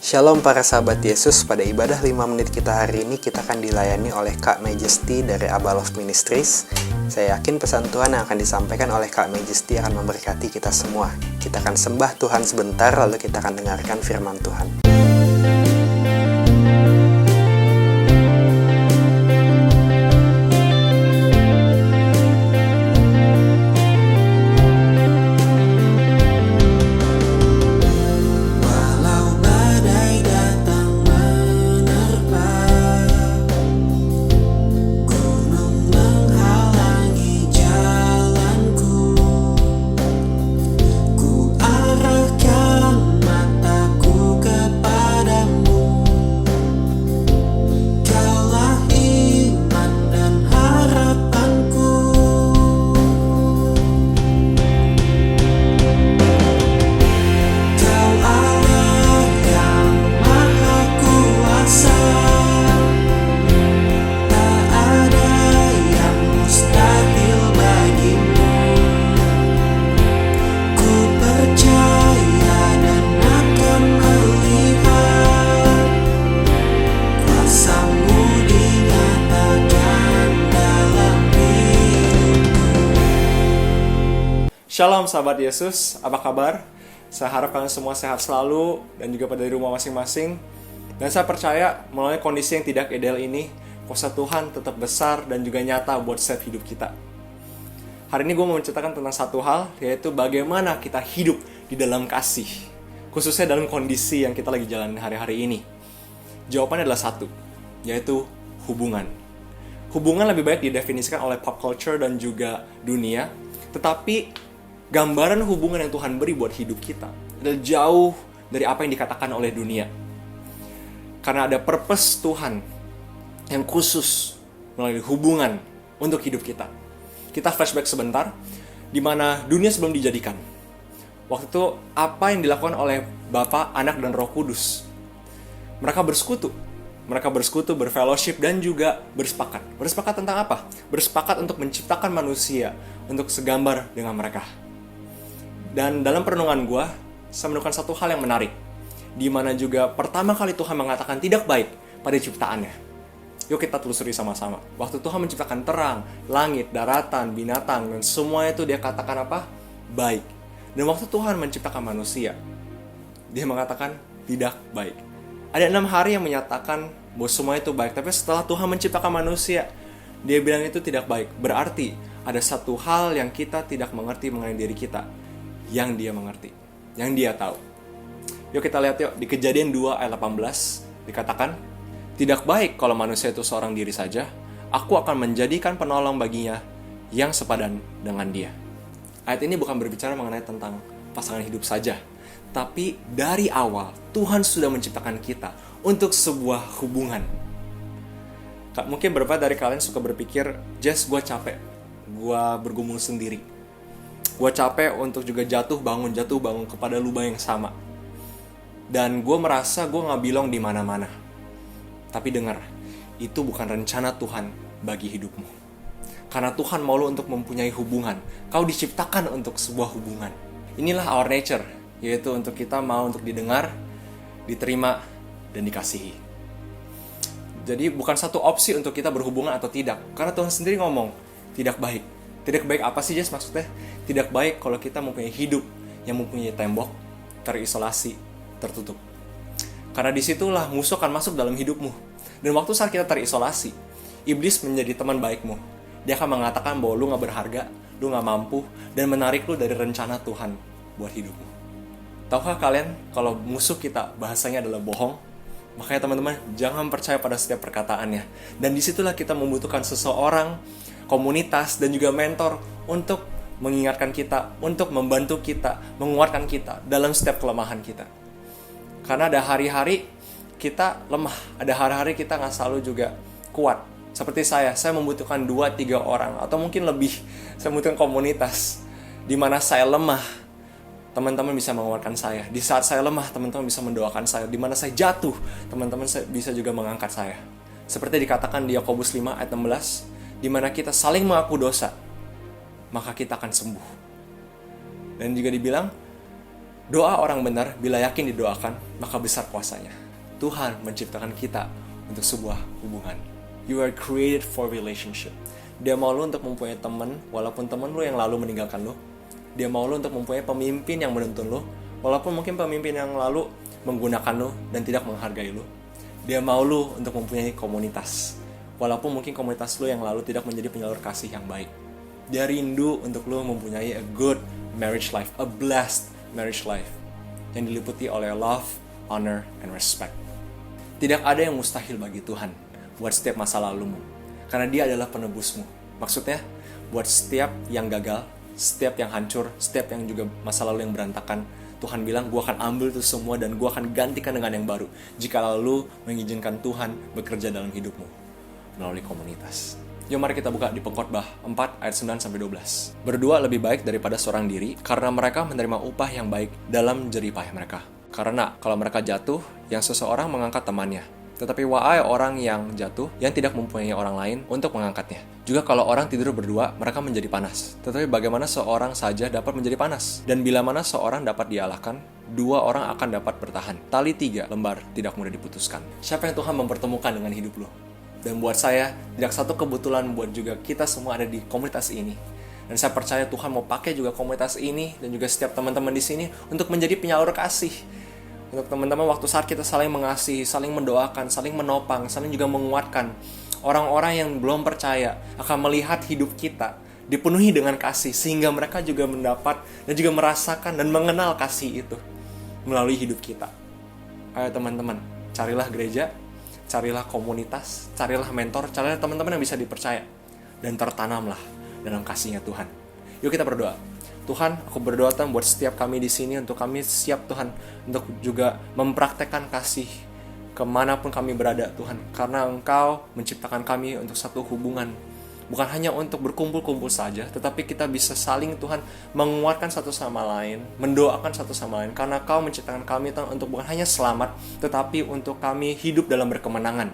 Shalom para sahabat Yesus, pada ibadah 5 menit kita hari ini kita akan dilayani oleh Kak Majesty dari Abba Love Ministries. Saya yakin pesan Tuhan yang akan disampaikan oleh Kak Majesty akan memberkati kita semua. Kita akan sembah Tuhan sebentar, lalu kita akan dengarkan firman Tuhan. Shalom sahabat Yesus, apa kabar? Saya harap kalian semua sehat selalu dan juga pada di rumah masing-masing. Dan saya percaya melalui kondisi yang tidak ideal ini, kuasa Tuhan tetap besar dan juga nyata buat setiap hidup kita. Hari ini gue mau menceritakan tentang satu hal, yaitu bagaimana kita hidup di dalam kasih, khususnya dalam kondisi yang kita lagi jalanin hari-hari ini. Jawabannya adalah satu, yaitu hubungan. Hubungan lebih baik didefinisikan oleh pop culture dan juga dunia, tetapi gambaran hubungan yang Tuhan beri buat hidup kita adalah jauh dari apa yang dikatakan oleh dunia. Karena ada purpose Tuhan yang khusus melalui hubungan untuk hidup kita. Kita flashback sebentar, di mana dunia sebelum dijadikan. Waktu itu apa yang dilakukan oleh Bapa, Anak, dan Roh Kudus? Mereka bersekutu, berfellowship, dan juga bersepakat. Bersepakat tentang apa? Bersepakat untuk menciptakan manusia untuk segambar dengan mereka. Dan dalam perenungan gue, saya menemukan satu hal yang menarik, di mana juga pertama kali Tuhan mengatakan tidak baik pada ciptaannya. Yuk kita telusuri sama-sama. Waktu Tuhan menciptakan terang, langit, daratan, binatang, dan semua itu dia katakan apa? Baik. Dan waktu Tuhan menciptakan manusia, dia mengatakan tidak baik. Ada 6 hari yang menyatakan bahwa semua itu baik, tapi setelah Tuhan menciptakan manusia, dia bilang itu tidak baik. Berarti ada satu hal yang kita tidak mengerti mengenai diri kita, yang dia mengerti, yang dia tahu. Yuk kita lihat yuk, di Kejadian 2 ayat 18 dikatakan, tidak baik kalau manusia itu seorang diri saja, aku akan menjadikan penolong baginya yang sepadan dengan dia. Ayat ini bukan berbicara mengenai tentang pasangan hidup saja, tapi dari awal Tuhan sudah menciptakan kita untuk sebuah hubungan. Mungkin beberapa dari kalian suka berpikir, Jess, gue capek, gue bergumul sendiri. Gue capek untuk juga jatuh bangun kepada lubang yang sama. Dan gue merasa gue gak belong di mana-mana. Tapi dengar, itu bukan rencana Tuhan bagi hidupmu. Karena Tuhan mau lo untuk mempunyai hubungan. Kau diciptakan untuk sebuah hubungan. Inilah our nature, yaitu untuk kita mau untuk didengar, diterima, dan dikasihi. Jadi bukan satu opsi untuk kita berhubungan atau tidak. Karena Tuhan sendiri ngomong, tidak baik. Tidak baik apa sih, Jess, maksudnya? Tidak baik kalau kita mempunyai hidup yang mempunyai tembok, terisolasi, tertutup. Karena disitulah musuh akan masuk dalam hidupmu. Dan waktu saat kita terisolasi, iblis menjadi teman baikmu. Dia akan mengatakan bahwa lu gak berharga, lu gak mampu, dan menarik lu dari rencana Tuhan buat hidupmu. Tahukah kalian kalau musuh kita bahasanya adalah bohong? Makanya teman-teman, jangan percaya pada setiap perkataannya. Dan disitulah kita membutuhkan seseorang, komunitas, dan juga mentor untuk mengingatkan kita, untuk membantu kita, menguatkan kita dalam setiap kelemahan kita. Karena ada hari-hari kita lemah, ada hari-hari kita gak selalu juga kuat. Seperti saya membutuhkan 2-3 orang, atau mungkin lebih, saya membutuhkan komunitas, di mana saya lemah, teman-teman bisa menguatkan saya. Di saat saya lemah, teman-teman bisa mendoakan saya. Di mana saya jatuh, teman-teman bisa juga mengangkat saya. Seperti dikatakan di Yakobus 5 ayat 16, di mana kita saling mengaku dosa, maka kita akan sembuh. Dan juga dibilang, Doa orang benar bila yakin didoakan, maka besar kuasanya. Tuhan menciptakan kita untuk sebuah hubungan. You are created for relationship. Dia mau lu untuk mempunyai teman, walaupun teman lu yang lalu meninggalkan lu. Dia mau lu untuk mempunyai pemimpin yang menuntun lu, walaupun mungkin pemimpin yang lalu menggunakan lu dan tidak menghargai lu. Dia mau lu untuk mempunyai komunitas, walaupun mungkin komunitas lu yang lalu tidak menjadi penyalur kasih yang baik. Dia rindu untuk lu mempunyai a good marriage life, a blessed marriage life yang diliputi oleh love, honor, and respect. Tidak ada yang mustahil bagi Tuhan buat setiap masa lalumu, karena Dia adalah penebusmu. Maksudnya, buat setiap yang gagal, setiap yang hancur, setiap yang juga masa lalu yang berantakan, Tuhan bilang, gue akan ambil itu semua dan gue akan gantikan dengan yang baru jika lalu mengizinkan Tuhan bekerja dalam hidupmu melalui komunitas. Yuk mari kita buka di Pengkhotbah 4 ayat 9-12. Berdua lebih baik daripada seorang diri, karena mereka menerima upah yang baik dalam jerih payah mereka. Karena kalau mereka jatuh, yang seseorang mengangkat temannya. Tetapi wahai orang yang jatuh, yang tidak mempunyai orang lain untuk mengangkatnya. Juga kalau orang tidur berdua, mereka menjadi panas. Tetapi bagaimana seorang saja dapat menjadi panas? Dan bila mana seorang dapat dialahkan, dua orang akan dapat bertahan. Tali 3 lembar tidak mudah diputuskan. Siapa yang Tuhan mempertemukan dengan hidup lo? Dan buat saya, tidak satu kebetulan buat juga kita semua ada di komunitas ini. Dan saya percaya Tuhan mau pakai juga komunitas ini dan juga setiap teman-teman di sini untuk menjadi penyalur kasih. Untuk teman-teman waktu saat kita saling mengasihi, saling mendoakan, saling menopang, saling juga menguatkan. Orang-orang yang belum percaya akan melihat hidup kita dipenuhi dengan kasih, sehingga mereka juga mendapat dan juga merasakan dan mengenal kasih itu melalui hidup kita. Ayo teman-teman, carilah gereja, carilah komunitas, carilah mentor, carilah teman-teman yang bisa dipercaya, dan tertanamlah dalam kasih-Nya Tuhan. Yuk kita berdoa. Tuhan, aku berdoa Tuhan buat setiap kami di sini, untuk kami siap Tuhan untuk juga mempraktekkan kasih kemanapun kami berada Tuhan, karena Engkau menciptakan kami untuk satu hubungan, bukan hanya untuk berkumpul-kumpul saja, tetapi kita bisa saling Tuhan menguatkan satu sama lain, mendoakan satu sama lain, karena Kau menciptakan kami Tuhan untuk bukan hanya selamat, tetapi untuk kami hidup dalam berkemenangan.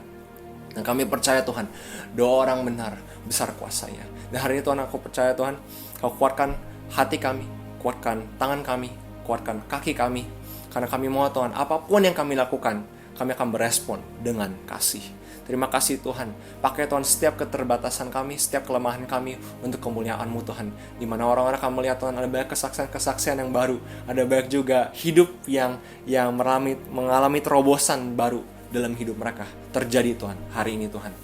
Dan kami percaya Tuhan, doa orang benar besar kuasanya. Dan hari ini Tuhan, aku percaya Tuhan, Kau kuatkan hati kami, kuatkan tangan kami, kuatkan kaki kami, karena kami mau Tuhan, apapun yang kami lakukan, kami akan berespon dengan kasih. Terima kasih Tuhan, pakai Tuhan setiap keterbatasan kami, setiap kelemahan kami untuk kemuliaan-Mu Tuhan. Di mana orang-orang akan melihat Tuhan, ada banyak kesaksian-kesaksian yang baru, ada banyak juga hidup yang mengalami terobosan baru dalam hidup mereka. Terjadi Tuhan, hari ini Tuhan.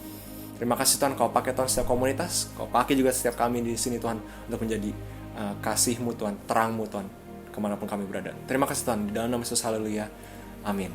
Terima kasih Tuhan, Kau pakai Tuhan setiap komunitas, Kau pakai juga setiap kami di sini Tuhan, untuk menjadi kasih-Mu Tuhan, terang-Mu Tuhan, kemanapun kami berada. Terima kasih Tuhan, di dalam nama Yesus, haleluya, amin.